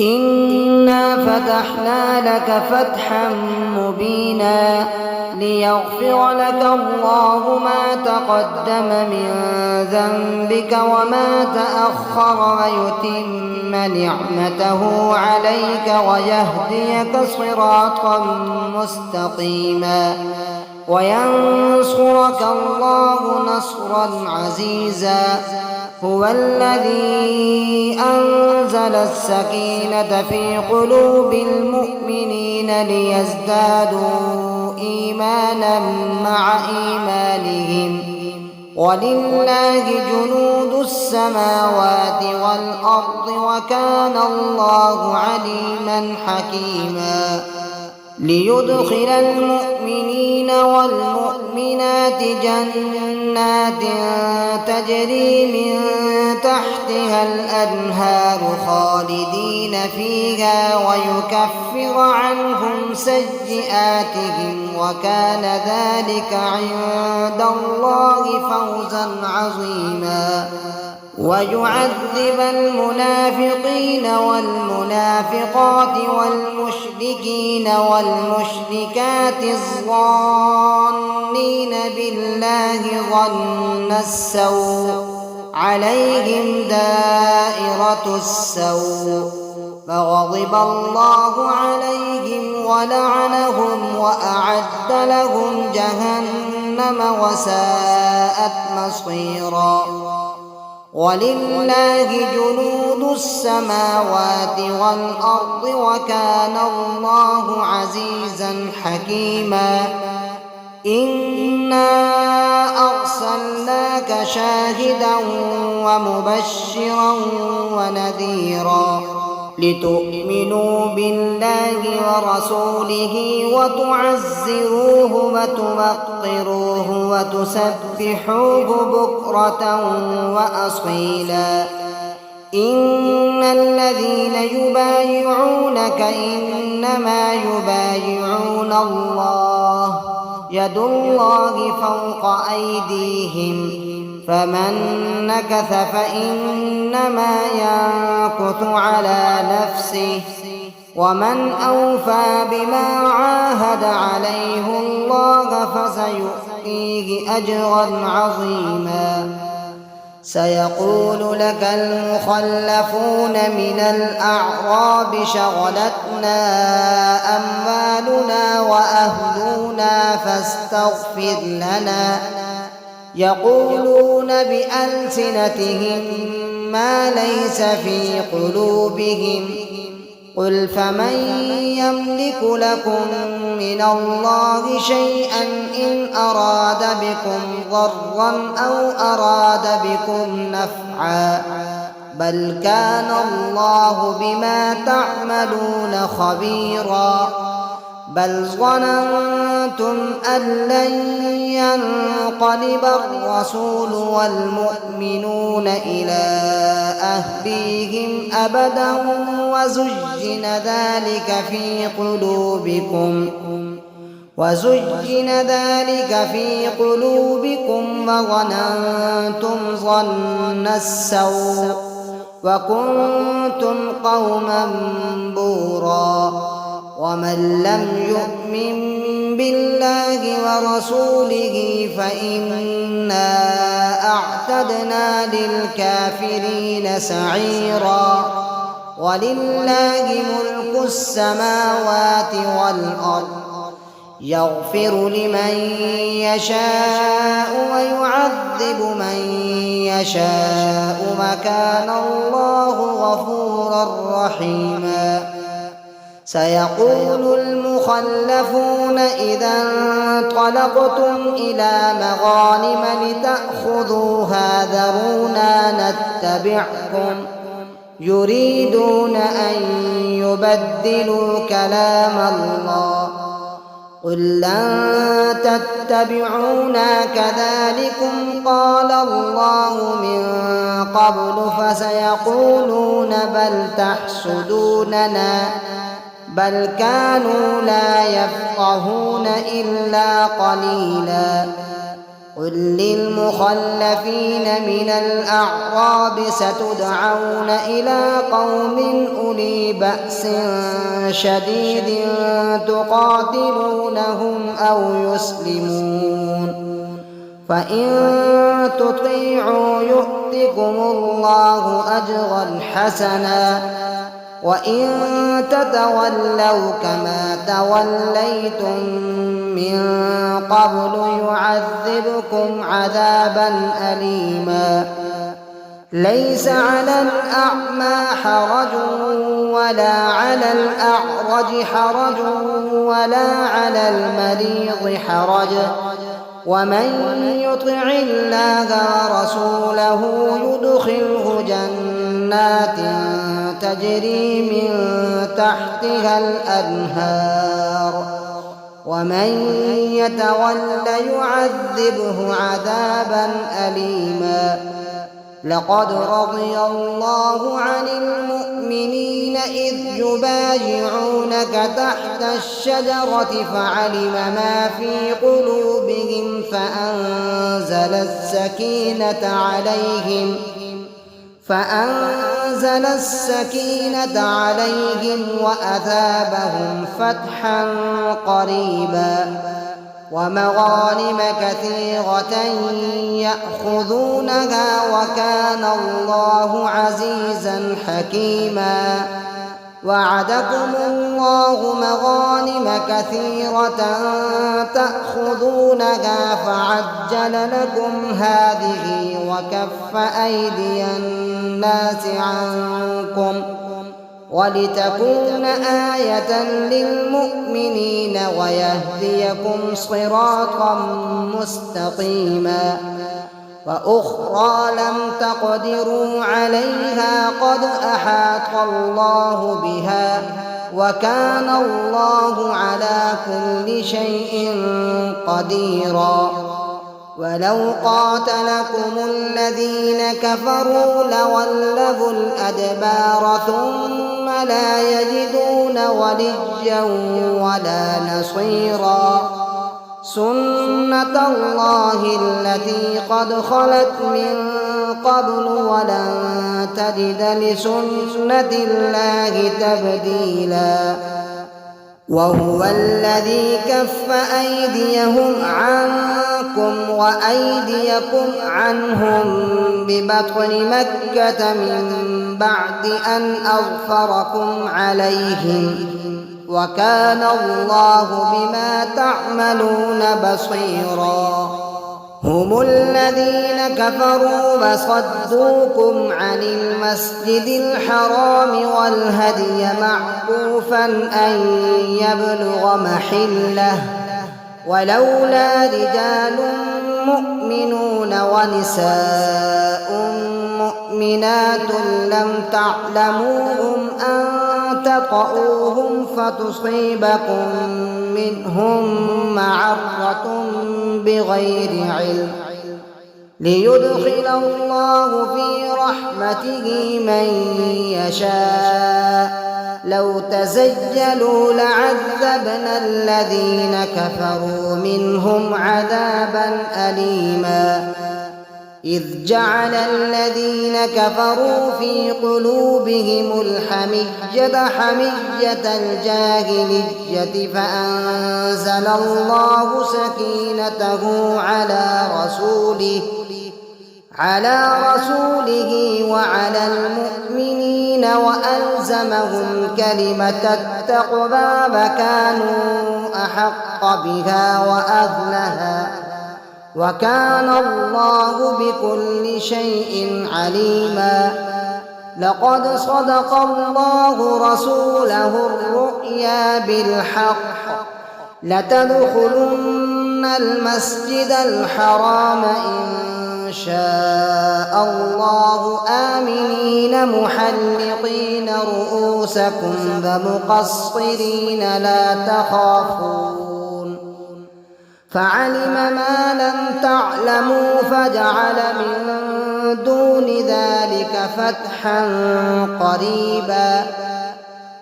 إنا فتحنا لك فتحا مبينا ليغفر لك الله ما تقدم من ذنبك وما تأخر ويتم نعمته عليك ويهديك صراطا مستقيما وينصرك الله نصرا عزيزا. هو الذي أنزل السكينة في قلوب المؤمنين ليزدادوا إيمانا مع إيمانهم ولله جنود السماوات والأرض وكان الله عليما حكيما. ليدخل المؤمنين والمؤمنات جنات تجري من تحتها الأنهار خالدين فيها ويكفر عنهم سيئاتهم وكان ذلك عند الله فوزا عظيما. ويعذب المنافقين والمنافقات والمشركين والمشركات الظانين بالله ظن السوء عليهم دائرة السوء فغضب الله عليهم ولعنهم وأعد لهم جهنم وساءت مصيرا. ولله جنود السماوات والأرض وكان الله عزيزا حكيما. إنا أرسلناك شاهدا ومبشرا ونذيرا لتؤمنوا بالله ورسوله وتعزروه وتوقروه وتسبحوه بكرة وأصيلا. إن الذين يبايعونك إنما يبايعون الله يد الله فوق أيديهم فمن نكث فإنما ينكث على نفسه ومن أوفى بما عاهد عليه الله فسيؤتيه أجرا عظيما. سيقول لك المخلفون من الأعراب شغلتنا أموالنا وأهلنا فاستغفر لنا يقولون بألسنتهم ما ليس في قلوبهم قل فمن يملك لكم من الله شيئا إن أراد بكم ضرا أو أراد بكم نفعا بل كان الله بما تعملون خبيرا. بل ظننتم أن لن ينقلب الرسول والمؤمنون إلى أهليهم أبدا وزين ذلك في قلوبكم وظننتم ظن السوء وكنتم قوما بورا. ومن لم يؤمن بالله ورسوله فإنا أعتدنا للكافرين سعيرا. ولله ملك السماوات والأرض يغفر لمن يشاء ويعذب من يشاء وكان الله غفورا رحيما. سيقول المخلفون إذا انطلقتم إلى مغانم لتأخذوها ذرونا نتبعكم يريدون أن يبدلوا كلام الله قل لن تتبعونا كذلكم قال الله من قبل فسيقولون بل تحسدوننا بل كانوا لا يفقهون إلا قليلا. قل للمخلفين من الأعراب ستدعون إلى قوم أولي بأس شديد تقاتلونهم أو يسلمون فإن تطيعوا يؤتكم الله أجرا حسنا وإن تتولوا كما توليتم من قبل يعذبكم عذابا أليما ليس على الأعمى حرج ولا على الأعرج حرج ولا على المريض حرج ومن يطع الله ورسوله يدخله جنات تجري من تحتها الأنهار ومن يتول يعذبه عذابا أليما لقد رضي الله عن المؤمنين إذ يبايعونك تحت الشجرة فعلم ما في قلوبهم فأنزل السكينة عليهم وأثابهم فتحا قريبا ومغانم كثيرة يأخذونها وكان الله عزيزا حكيما وعدكم الله مغانم كثيرة تأخذونها فعجل لكم هذه وكف أيدي الناس عنكم ولتكون آية للمؤمنين ويهديكم صراطا مستقيما وأخرى لم تقدروا عليها قد أحاط الله بها وكان الله على كل شيء قديرا ولو قاتلكم الذين كفروا لولوا الأدبار ثم لا يجدون وليا ولا نصيرا سنة الله التي قد خلت من قبل ولن تجد لسنة الله تبديلا وهو الذي كف أيديهم عنكم وأيديكم عنهم ببطن مكة من بعد أن أظفركم عليهم وكان الله بما تعملون بصيرا هم الذين كفروا وصدوكم عن المسجد الحرام والهدي معكوفا أن يبلغ محله ولولا رجال مؤمنون ونساء مؤمنات لم تعلموهم أن تطؤوهم فتصيبكم منهم معرة بغير علم ليدخل الله في رحمته من يشاء لو تزيلوا لعذبنا الذين كفروا منهم عذابا أليما إذ جعل الذين كفروا في قلوبهم الحمية حمية الجاهلية فأنزل الله سكينته على رسوله وعلى المؤمنين وألزمهم كلمة التقوى وكانوا أحق بها وأهلها وكان الله بكل شيء عليما لقد صدق الله رسوله الرؤيا بالحق لتدخلن المسجد الحرام إن شاء الله آمنين محلقين رؤوسكم ومقصرين لا تخافون فعلم ما لم تعلموا فجعل من دون ذلك فتحا قريبا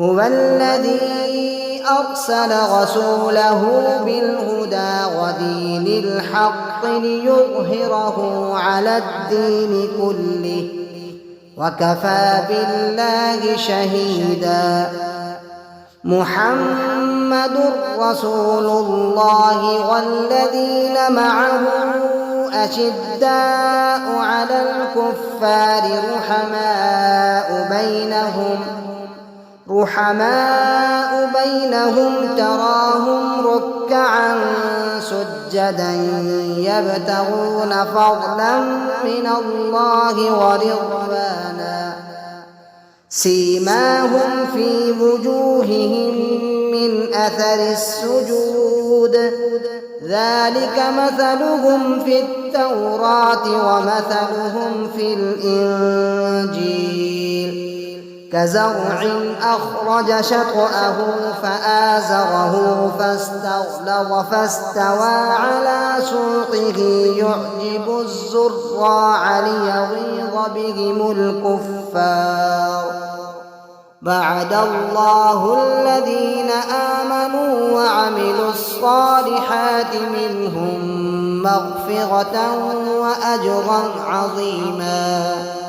هو الذي أرسل رسوله بالهدى ودين الحق ليظهره على الدين كله وكفى بالله شهيدا. محمد رسول الله والذين معه أشداء على الكفار رحماء بينهم تراهم ركعا سجدا يبتغون فضلا من الله ورضوانا سيماهم في وجوههم من أثر السجود ذلك مثلهم في التوراة ومثلهم في الإنجيل كزرع أخرج شطأه فآزره فاستغلظ فاستوى على سوقه يعجب الزراع ليغيظ بهم الكفار. وعد الله الذين آمنوا وعملوا الصالحات منهم مغفرة وأجرا عظيما.